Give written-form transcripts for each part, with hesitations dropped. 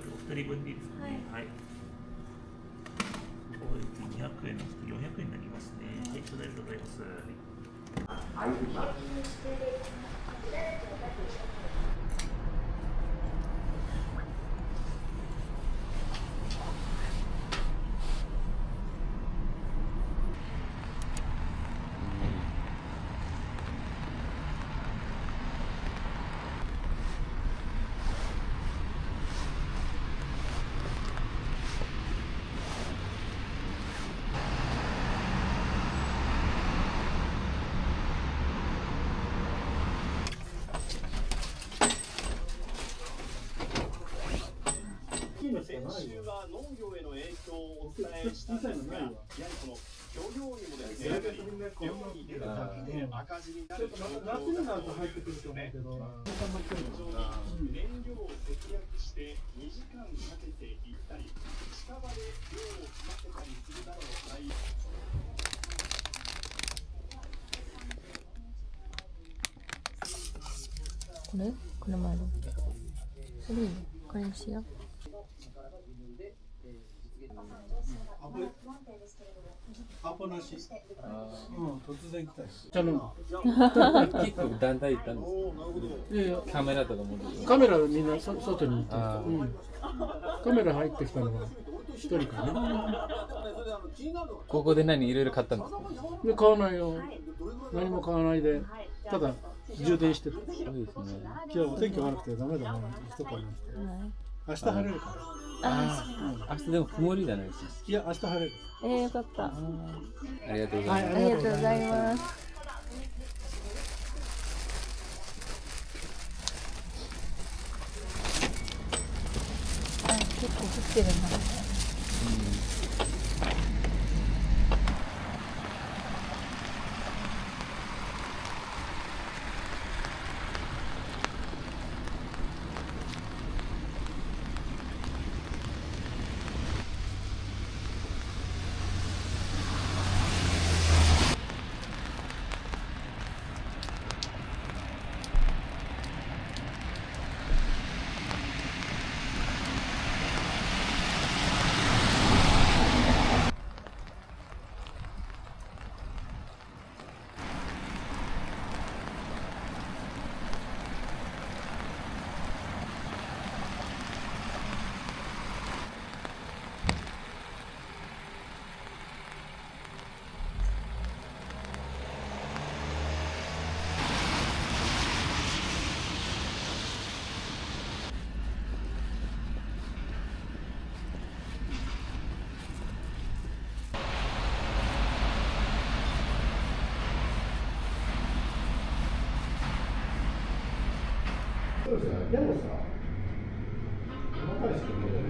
お一人分でいいですかね。はい。200円の400円になりますね。はい、ありがとうございます。はい。先週は農業への影響をお伝えしたんですが、やはりこの漁業にもですね、漁に出る時で赤字になる状況だということで、燃料を節約して2時間かけて行ったり、近場で漁を済ませたりするなどの対応。これもある。それいいね。これにしよう。アポなし。突然来たよ。結構団体行ったんですよ。カメラとか持ってカメラみんな外に行って、カメラ入ってきたのは一人かね。ここで何いろいろ買ったんですか？で買わないよ。何も買わないで、ただ充電してた。そうですね。今日お天気悪くてダメだもん。一晩にして。明日晴れるから。明日でも曇りじゃないですか。いや、明日晴れる。よかった。ありがとうございます。ありがとうございます。結構降ってるな。そうですね。でもさ、細かい仕組みでね。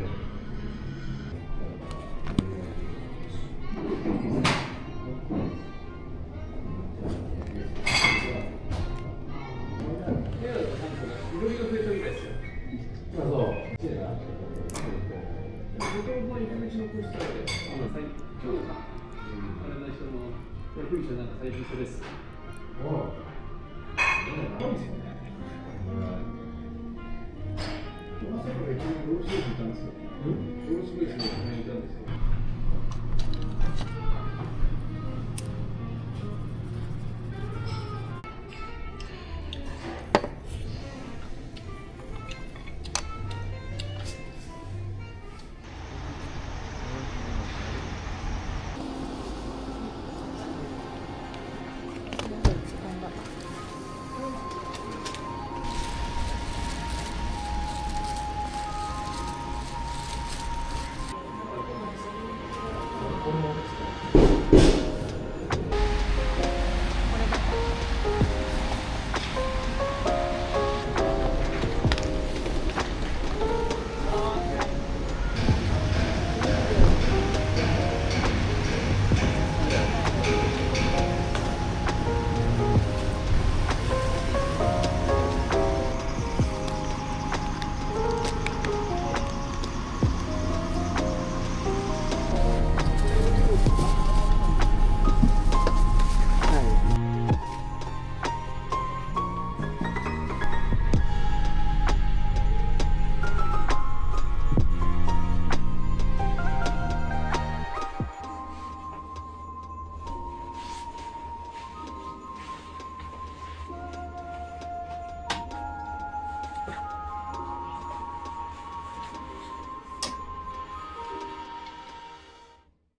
いろいろ増えたみたいですよ。そう。本当に入り口の個室で、今日か。あれの人の、福井さんなんか最近それです。おお。何ですかね。大阪でローストいたんですよ。ローストベースにいたんですよ。